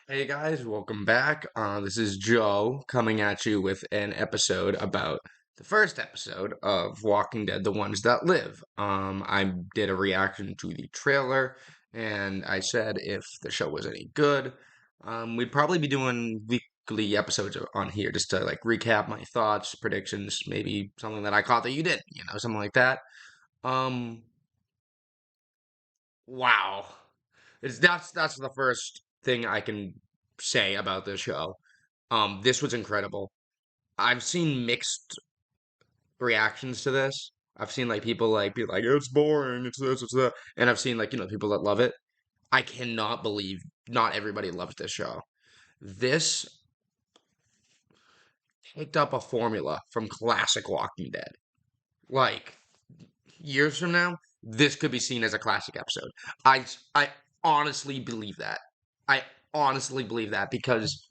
Hey guys, welcome back. This is Joe coming at you with an episode about the first episode of Walking Dead: The Ones That Live. I did a reaction to the trailer, and I said if the show was any good, we'd probably be doing weekly episodes on here just to like recap my thoughts, predictions, maybe something that I caught that you didn't, something like that. Um, wow. That's the first thing I can say about this show. This was incredible. I've seen mixed reactions to this. I've seen like people like be like, it's boring, it's this, it's that. And I've seen like, people that love it. I cannot believe not everybody loves this show. This picked up a formula from classic Walking Dead. Like years from now, this could be seen as a classic episode. I honestly believe that. I honestly believe that because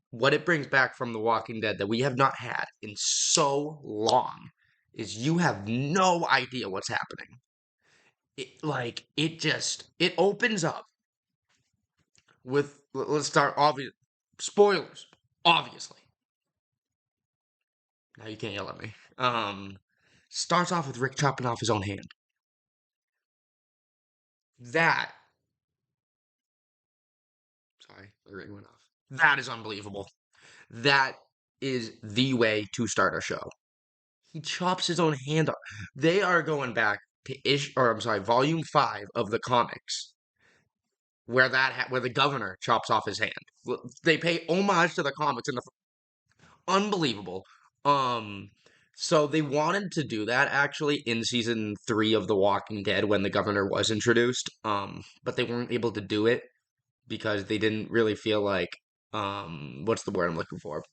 what it brings back from The Walking Dead that we have not had in so long is you have no idea what's happening. It opens up with let's start obvious spoilers, obviously. Now you can't yell at me. Starts off with Rick chopping off his own hand. That sorry, the ring went off. That is unbelievable. That is the way to start a show. He chops his own hand off. They are going back to volume 5 of the comics, where where the governor chops off his hand. They pay homage to the comics in the unbelievable. Um, so they wanted to do that actually in season 3 of The Walking Dead when the governor was introduced. But they weren't able to do it because they didn't really feel like what's the word I'm looking for?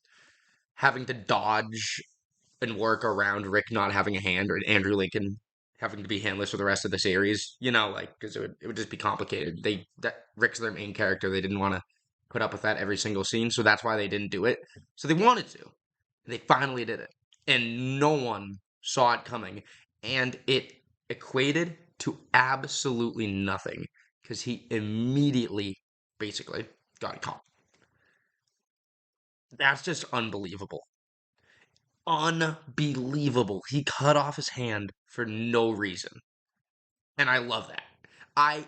Having to dodge and work around Rick not having a hand or Andrew Lincoln having to be handless for the rest of the series. Like because it would just be complicated. That Rick's their main character. They didn't want to put up with that every single scene, so that's why they didn't do it. So they wanted to. They finally did it, and no one saw it coming, and it equated to absolutely nothing because he immediately, basically, got caught. That's just unbelievable. Unbelievable. He cut off his hand for no reason. And I love that.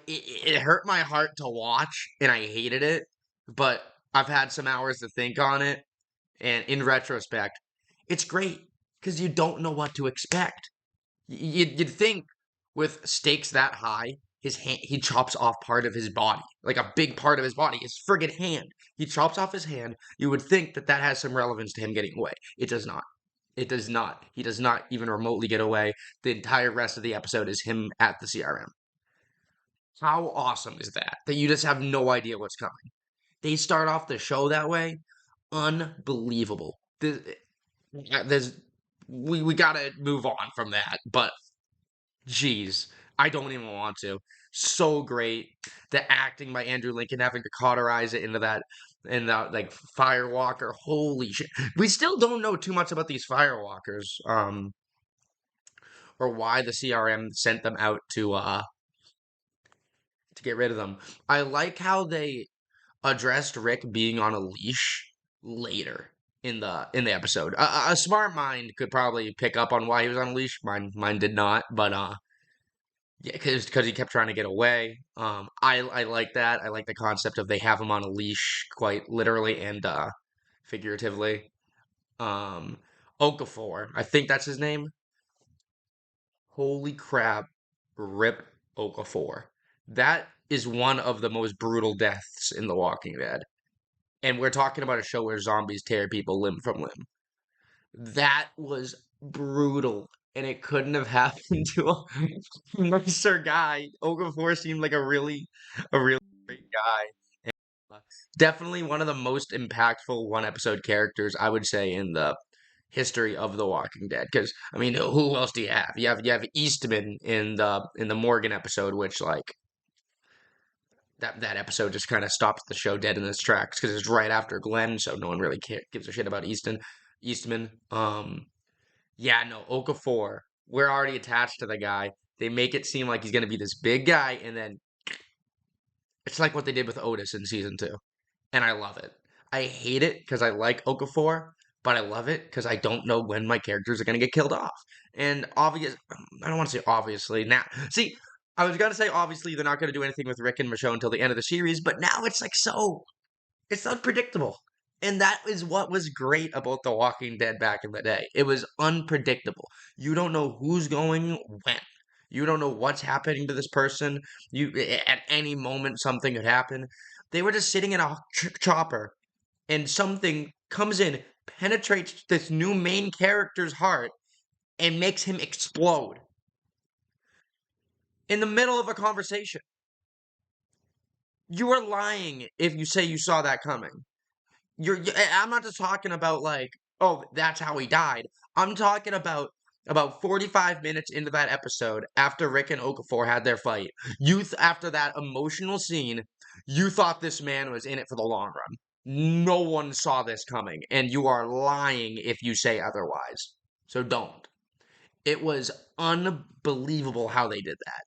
It hurt my heart to watch and I hated it, but I've had some hours to think on it and in retrospect, it's great because you don't know what to expect. You'd think with stakes that high, he chops off part of his body, like a big part of his body, his friggin' hand. He chops off his hand. You would think that that has some relevance to him getting away. It does not. It does not. He does not even remotely get away. The entire rest of the episode is him at the CRM. How awesome is that? That you just have no idea what's coming. They start off the show that way. Unbelievable. There's we gotta move on from that. But geez, I don't even want to. So great. The acting by Andrew Lincoln having to cauterize it into that and that like Firewalker. Holy shit. We still don't know too much about these Firewalkers. Or why the CRM sent them out to get rid of them. I like how they addressed Rick being on a leash later in the episode. A smart mind could probably pick up on why he was on a leash. Mine did not, but yeah, because he kept trying to get away. I like that. I like the concept of they have him on a leash, quite literally and figuratively. Um, Okafor, I think that's his name. Holy crap, Rip Okafor. That is one of the most brutal deaths in The Walking Dead. And we're talking about a show where zombies tear people limb from limb. That was brutal. And it couldn't have happened to a nicer guy. Okafor seemed like a really great guy. Definitely one of the most impactful one episode characters, I would say, in the history of The Walking Dead. Because I mean, who else do you have? You have Eastman in the Morgan episode, which like that episode just kind of stops the show dead in its tracks because it's right after Glenn, so no one really gives a shit about Eastman. Yeah, no, Okafor. We're already attached to the guy. They make it seem like he's gonna be this big guy, and then it's like what they did with Otis in season 2. and I love it. I hate it because I like Okafor, but I love it because I don't know when my characters are gonna get killed off. And I don't want to say obviously now. See, I was gonna say obviously they're not gonna do anything with Rick and Michonne until the end of the series, but now it's like it's unpredictable. And that is what was great about The Walking Dead back in the day. It was unpredictable. You don't know who's going when. You don't know what's happening to this person. At any moment something could happen. They were just sitting in a chopper and something comes in, penetrates this new main character's heart and makes him explode in the middle of a conversation. You are lying if you say you saw that coming. I'm not just talking about like, oh, that's how he died. I'm talking about 45 minutes into that episode after Rick and Okafor had their fight. After that emotional scene, you thought this man was in it for the long run. No one saw this coming, and you are lying if you say otherwise. So don't. It was unbelievable how they did that.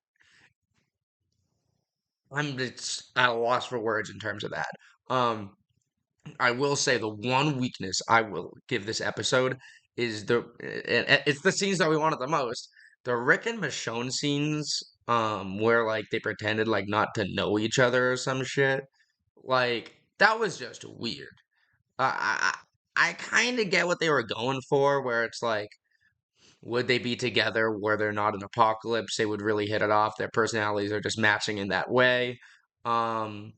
I'm just at a loss for words in terms of that. Um, I will say the one weakness I will give this episode is it's the scenes that we wanted the most. The Rick and Michonne scenes, where like they pretended like not to know each other or some shit. Like that was just weird. I kind of get what they were going for, where it's like, would they be together where they're not an apocalypse? They would really hit it off. Their personalities are just matching in that way. Um,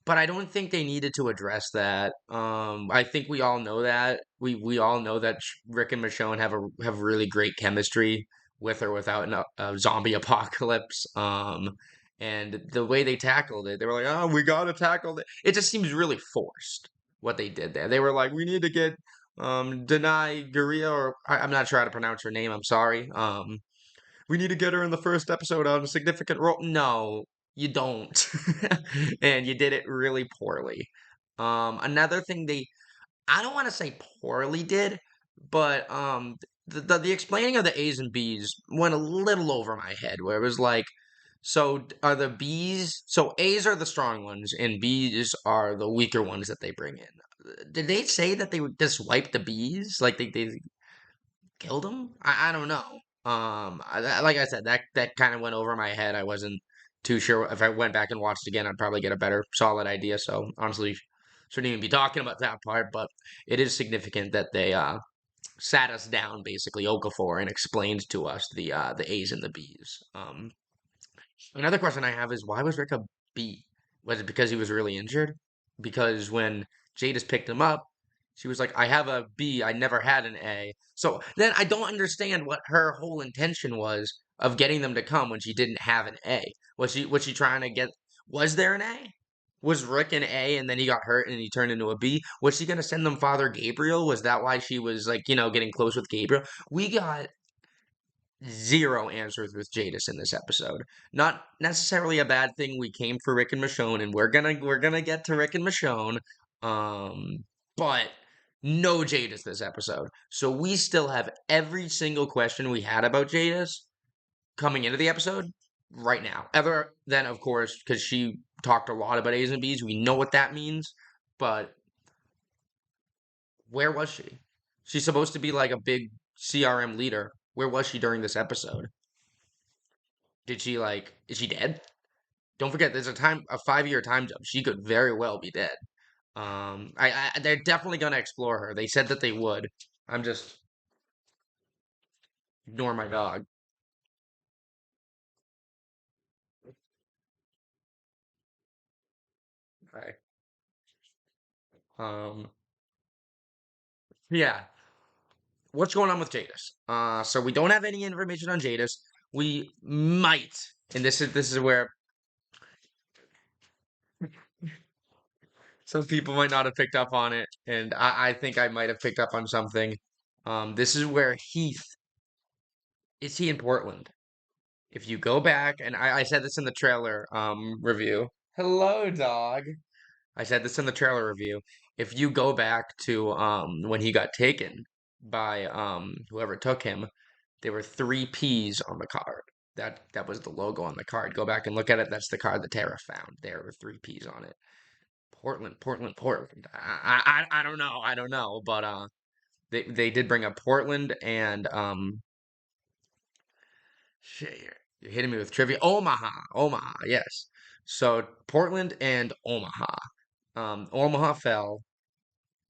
but I don't think they needed to address that. I think we all know that. We all know that Rick and Michonne have really great chemistry with or without a zombie apocalypse. And the way they tackled it, they were like, "Oh, we gotta tackle it." It just seems really forced what they did there. They were like, "We need to get Denai Guria, or I'm not sure how to pronounce her name. I'm sorry. We need to get her in the first episode on a significant role." No, you don't. And you did it really poorly. Another thing I don't want to say poorly did, but the explaining of the A's and B's went a little over my head, where it was like, so are the B's, so A's are the strong ones and B's are the weaker ones that they bring in. Did they say that they would just wipe the B's? Like they killed him? I don't know. Like I said, that kind of went over my head. I wasn't too sure. If I went back and watched again, I'd probably get a better, solid idea. So honestly, shouldn't even be talking about that part. But it is significant that they sat us down, basically Okafor, and explained to us the A's and the B's. Another question I have is, why was Rick a B? Was it because he was really injured? Because when Jadis picked him up, she was like, "I have a B. I never had an A." So then I don't understand what her whole intention was of getting them to come when she didn't have an A. Was she trying to get? Was there an A? Was Rick an A and then he got hurt and he turned into a B? Was she gonna send them Father Gabriel? Was that why she was like, getting close with Gabriel? We got zero answers with Jadis in this episode. Not necessarily a bad thing. We came for Rick and Michonne, and we're gonna get to Rick and Michonne. But no Jadis this episode. So we still have every single question we had about Jadis coming into the episode right now. Other than, of course, because she talked a lot about A's and B's, we know what that means. But where was she? She's supposed to be like a big CRM leader. Where was she during this episode? Did she like? Is she dead? Don't forget, there's a 5-year time jump. She could very well be dead. They're definitely gonna explore her. They said that they would. I'm just ignore my dog. Okay. Um, yeah. What's going on with Jadis? So we don't have any information on Jadis. We might, and this is where some people might not have picked up on it, and I think I might have picked up on something. This is where Heath is he in Portland? If you go back, and I said this in the trailer review. Hello, dog. I said this in the trailer review. If you go back to when he got taken by whoever took him, there were three P's on the card. That was the logo on the card. Go back and look at it. That's the card that Tara found. There were three P's on it. Portland. I don't know. I don't know, but they did bring up Portland and shit, you're hitting me with trivia. Omaha, yes. So Portland and Omaha. Omaha fell,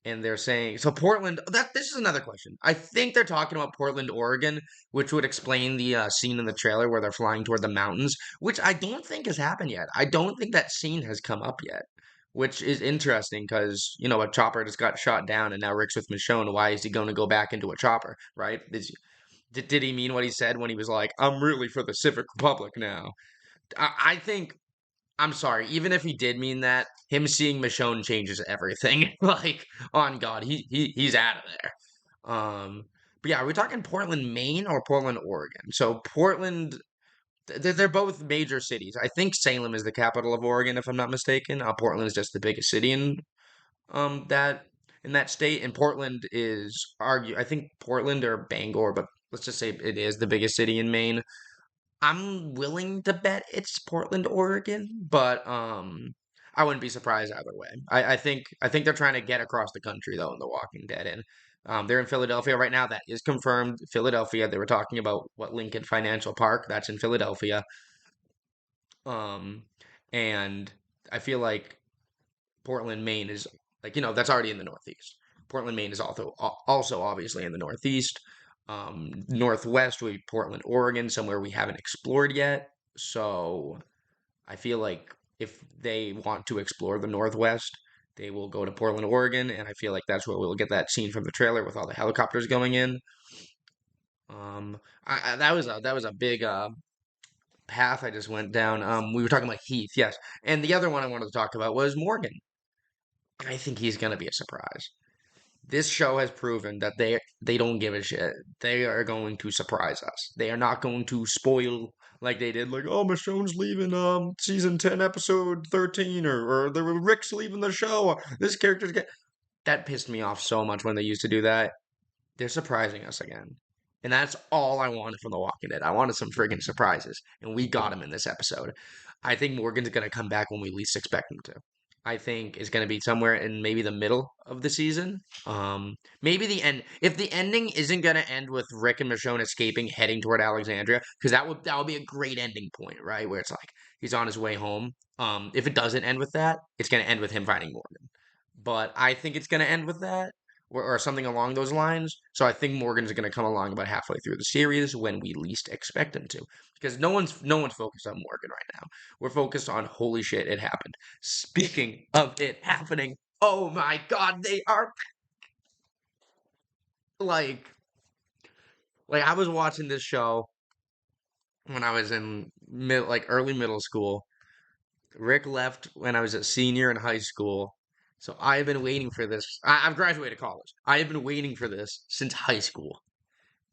and they're saying so Portland. That this is another question. I think they're talking about Portland, Oregon, which would explain the scene in the trailer where they're flying toward the mountains, which I don't think has happened yet. I don't think that scene has come up yet, which is interesting because a chopper just got shot down, and now Rick's with Michonne. Why is he going to go back into a chopper, right? Did he mean what he said when he was like, "I'm really for the Civic Republic now"? I think I'm sorry, even if he did mean that, him seeing Michonne changes everything. Like, on God, he's out of there. But yeah, are we talking Portland, Maine or Portland, Oregon? So Portland, they're both major cities. I think Salem is the capital of Oregon, if I'm not mistaken. Portland is just the biggest city that in that state, and Portland is I think Portland or Bangor, but let's just say it is the biggest city in Maine. I'm willing to bet it's Portland, Oregon, but I wouldn't be surprised either way. I think they're trying to get across the country though in The Walking Dead, and they're in Philadelphia right now. That is confirmed. Philadelphia. They were talking about what Lincoln Financial Park. That's in Philadelphia. Um, and I feel like Portland, Maine is like that's already in the Northeast. Portland, Maine is also obviously in the Northeast. Northwest would be Portland, Oregon, somewhere we haven't explored yet. So I feel like if they want to explore the Northwest, they will go to Portland, Oregon, and I feel like that's where we'll get that scene from the trailer with all the helicopters going in. That was a big path I just went down. We were talking about Heath, yes, and the other one I wanted to talk about was Morgan. I think he's gonna be a surprise. This show has proven that they don't give a shit. They are going to surprise us. They are not going to spoil like they did. Like, oh, Michonne's leaving season 10, episode 13, or the Rick's leaving the show. This character's get that pissed me off so much when they used to do that. They're surprising us again. And that's all I wanted from The Walking Dead. I wanted some friggin' surprises, and we got them in this episode. I think Morgan's going to come back when we least expect him to. I think is going to be somewhere in maybe the middle of the season. Maybe the end. If the ending isn't going to end with Rick and Michonne escaping, heading toward Alexandria, because that would be a great ending point, right? Where it's like he's on his way home. If it doesn't end with that, it's going to end with him finding Morgan. But I think it's going to end with that or something along those lines. So I think Morgan's going to come along about halfway through the series when we least expect him to, because no one's focused on Morgan right now. We're focused on holy shit, it happened. Speaking of it happening, oh my God, they are like I was watching this show when I was in early middle school. Rick left when I was a senior in high school. So I've been waiting for this. I've graduated college. I have been waiting for this since high school.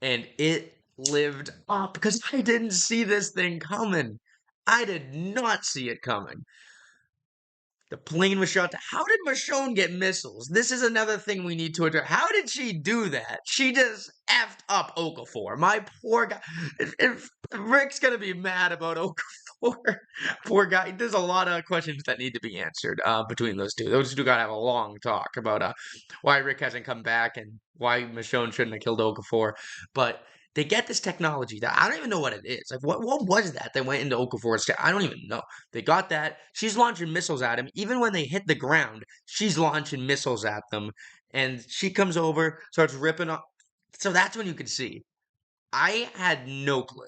And it lived up because I didn't see this thing coming. I did not see it coming. The plane was shot down. How did Michonne get missiles? This is another thing we need to address. How did she do that? She just effed up Okafor. My poor guy. If Rick's gonna be mad about Okafor, poor guy. There's a lot of questions that need to be answered between those two. Those two gotta have a long talk about why Rick hasn't come back and why Michonne shouldn't have killed Okafor. But they get this technology that I don't even know what it is. Like, what was that went into Okafor's? I don't even know. They got that. She's launching missiles at him. Even when they hit the ground, she's launching missiles at them. And she comes over, starts ripping off. So that's when you could see. I had no clue.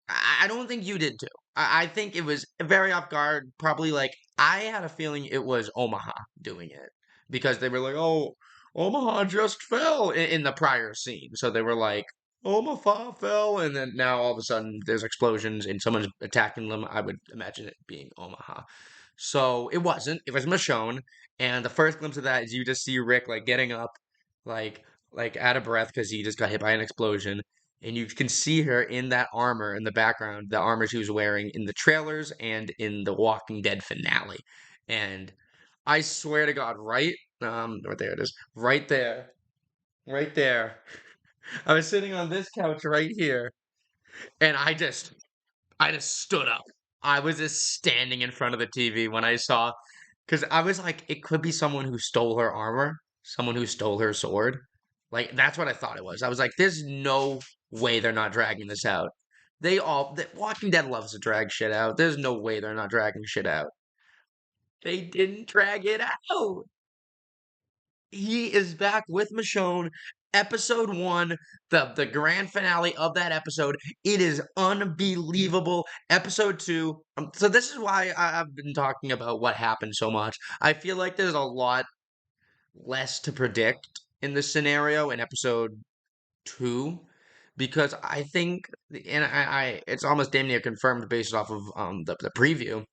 I don't think you did too. I think it was very off guard. Probably like, I had a feeling it was Omaha doing it. Because they were like, oh, Omaha just fell in the prior scene. So they were like, Omaha fell. And then now all of a sudden there's explosions and someone's attacking them. I would imagine it being Omaha. So it wasn't. It was Michonne. And the first glimpse of that is you just see Rick like getting up, like out of breath because he just got hit by an explosion. And you can see her in that armor in the background, the armor she was wearing in the trailers and in the Walking Dead finale. And I swear to God, right there it is, right there. I was sitting on this couch right here, and I just stood up. I was just standing in front of the TV when I saw Because I was like, it could be someone who stole her armor, someone who stole her sword. Like, that's what I thought it was. I was like, there's no way they're not dragging this out. Walking Dead loves to drag shit out. There's no way they're not dragging shit out. They didn't drag it out. He is back with Michonne. Episode 1, the grand finale of that episode. It is unbelievable. Episode 2. So this is why I've been talking about what happened so much. I feel like there's a lot less to predict in this scenario in episode 2 because I think, and it's almost damn near confirmed based off of the preview.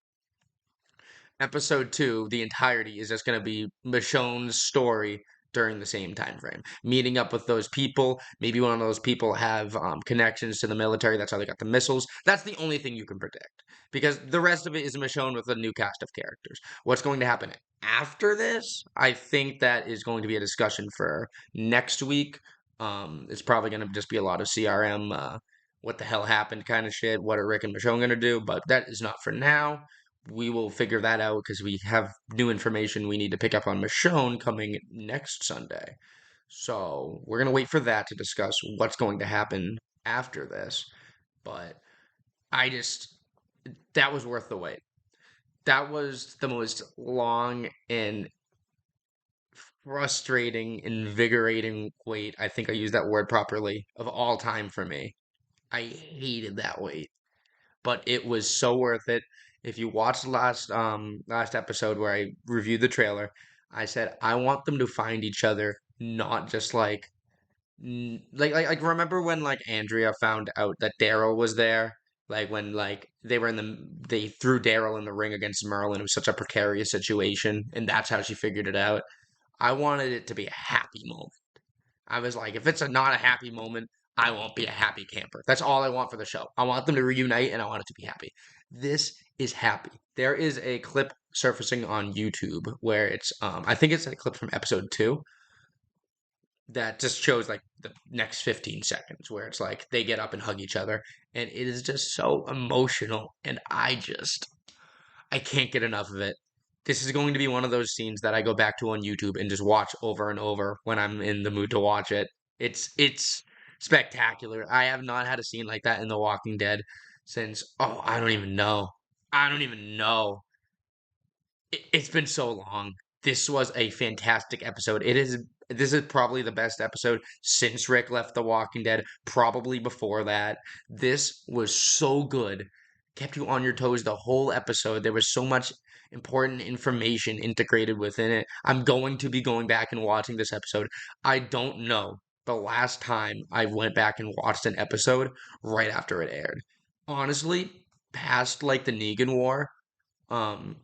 Episode 2, the entirety is just going to be Michonne's story during the same time frame, meeting up with those people. Maybe one of those people have connections to the military. That's how they got the missiles. That's the only thing you can predict because the rest of it is Michonne with a new cast of characters. What's going to happen after this? I think that is going to be a discussion for next week. It's probably going to just be a lot of CRM. What the hell happened kind of shit. What are Rick and Michonne going to do? But that is not for now. We will figure that out because we have new information we need to pick up on Michonne coming next Sunday. So we're going to wait for that to discuss what's going to happen after this. But I just, that was worth the wait. That was the most long and frustrating, invigorating wait. I think I used that word properly of all time for me. I hated that wait, but it was so worth it. If you watched the last episode where I reviewed the trailer, I said I want them to find each other, not just like remember when like Andrea found out that Daryl was there? Like when like they threw Daryl in the ring against Merlin. It was such a precarious situation, and that's how she figured it out. I wanted it to be a happy moment. I was like, if it's not a happy moment, I won't be a happy camper. That's all I want for the show. I want them to reunite and I want it to be happy. This is happy. There is a clip surfacing on YouTube where it's I think it's a clip from episode 2 that just shows like the next 15 seconds where it's like they get up and hug each other and it is just so emotional and I can't get enough of it. This is going to be one of those scenes that I go back to on YouTube and just watch over and over when I'm in the mood to watch it. It's spectacular. I have not had a scene like that in The Walking Dead since I don't even know. I don't even know. It's been so long. This was a fantastic episode. This is probably the best episode since Rick left The Walking Dead, probably before that. This was so good. Kept you on your toes the whole episode. There was so much important information integrated within it. I'm going to be going back and watching this episode. I don't know the last time I went back and watched an episode right after it aired. Honestly, past like the Negan War, um,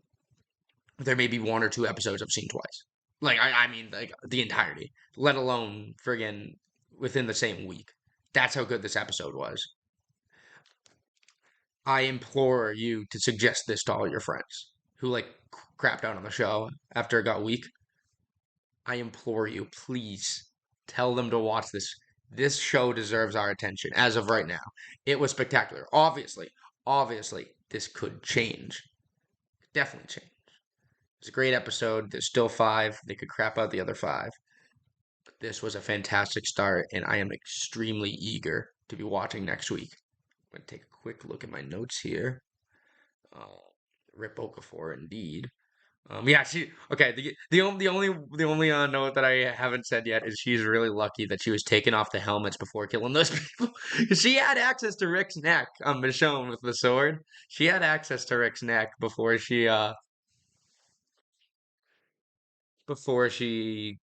there may be 1 or 2 episodes I've seen twice. Like I mean like the entirety, let alone friggin' within the same week. That's how good this episode was. I implore you to suggest this to all your friends who like crapped out on the show after it got weak. I implore you, please tell them to watch this. This show deserves our attention as of right now. It was spectacular. Obviously, this could change. Definitely change. It's a great episode. There's still 5. They could crap out the other 5. But this was a fantastic start, and I am extremely eager to be watching next week. I'm going to take a quick look at my notes here. Uh, Rip Okafor, indeed. Yeah, she okay. The only note that I haven't said yet is she's really lucky that she was taking off the helmets before killing those people. She had access to Rick's neck. Michonne with the sword. She had access to Rick's neck before she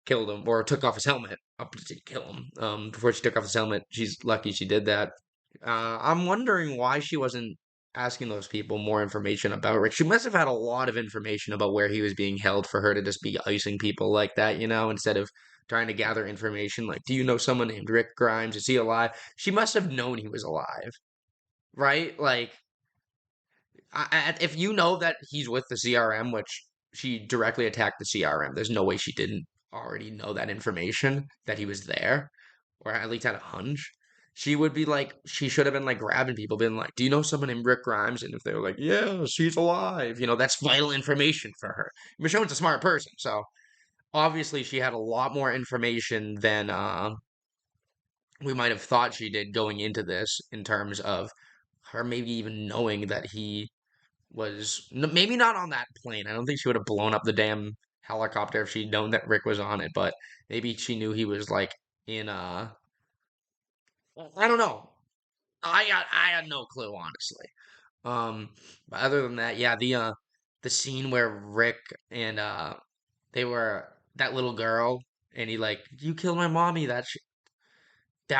killed him or took off his helmet. Up to kill him. Before she took off his helmet, she's lucky she did that. I'm wondering why she wasn't asking those people more information about Rick. She must have had a lot of information about where he was being held for her to just be icing people like that, instead of trying to gather information like, do you know someone named Rick Grimes? Is he alive? She must have known he was alive, right? Like, if you know that he's with the CRM, which she directly attacked the CRM, there's no way she didn't already know that information that he was there, or at least had a hunch. she would be like, she should have been like grabbing people, being like, "Do you know someone named Rick Grimes?" And if they were like, "Yeah, she's alive," that's vital information for her. Michonne's a smart person, so obviously she had a lot more information than we might have thought she did going into this in terms of her maybe even knowing that he was maybe not on that plane. I don't think she would have blown up the damn helicopter if she'd known that Rick was on it, but maybe she knew he was like in I don't know. I had no clue, honestly. But other than that, yeah, the scene where Rick and they were that little girl and he like, "You killed my mommy." That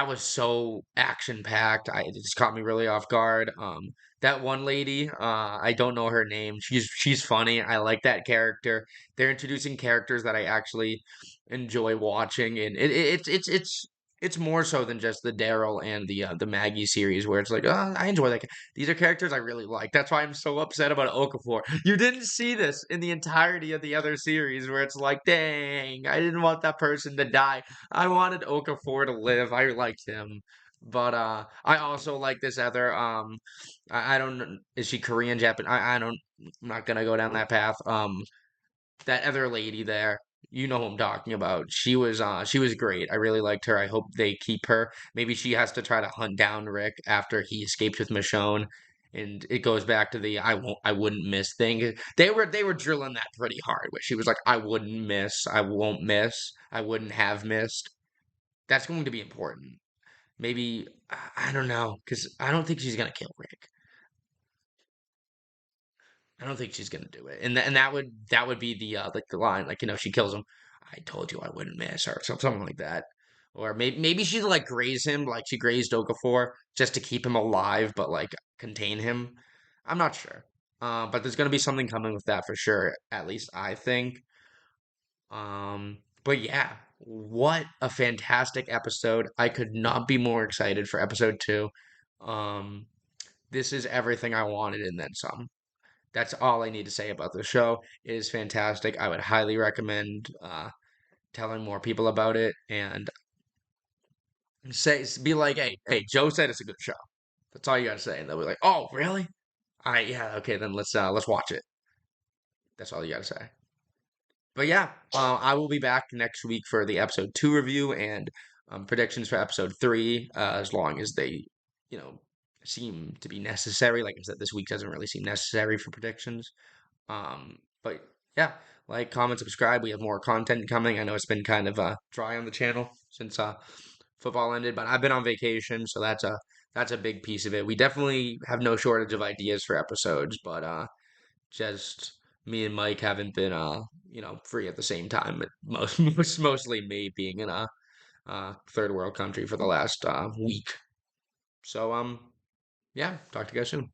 was so action packed. It just caught me really off guard. That one lady, I don't know her name. She's funny. I like that character. They're introducing characters that I actually enjoy watching, and it's more so than just the Daryl and the Maggie series, where it's like, oh, I enjoy that. These are characters I really like. That's why I'm so upset about Okafor. You didn't see this in the entirety of the other series, where it's like, dang, I didn't want that person to die. I wanted Okafor to live. I liked him. But I also like this other I don't is she Korean, Japan? I don't I'm not gonna go down that path. That other lady there, you know who I'm talking about. She was great. I really liked her. I hope they keep her. Maybe she has to try to hunt down Rick after he escapes with Michonne. And it goes back to the I wouldn't miss thing. They were drilling that pretty hard, where she was like, I wouldn't miss, I won't miss, I wouldn't have missed. That's going to be important. Maybe I don't know because I don't think she's gonna kill Rick. I don't think she's gonna do it, and that would be the like the line, like she kills him. I told you I wouldn't miss, or something like that. Or maybe she'd like graze him, like she grazed Okafor just to keep him alive, but like contain him. I'm not sure. But there's gonna be something coming with that for sure. At least I think. But yeah, what a fantastic episode. I could not be more excited for episode two. Um, this is everything I wanted and then some. That's all I need to say about the show. It is fantastic. I would highly recommend telling more people about it and be like, hey, Joe said it's a good show. That's all you gotta say. And they'll be like, oh, really? All right, yeah, okay, then let's watch it. That's all you gotta say. But yeah, I will be back next week for the episode two review and predictions for episode three, as long as they, you know, seem to be necessary. Like I said, this week doesn't really seem necessary for predictions. But yeah, like, comment, subscribe. We have more content coming. I know it's been kind of dry on the channel since football ended, but I've been on vacation, so that's a big piece of it. We definitely have no shortage of ideas for episodes, but just me and Mike haven't been free at the same time. Mostly me being in a third world country for the last week. So yeah, talk to you guys soon.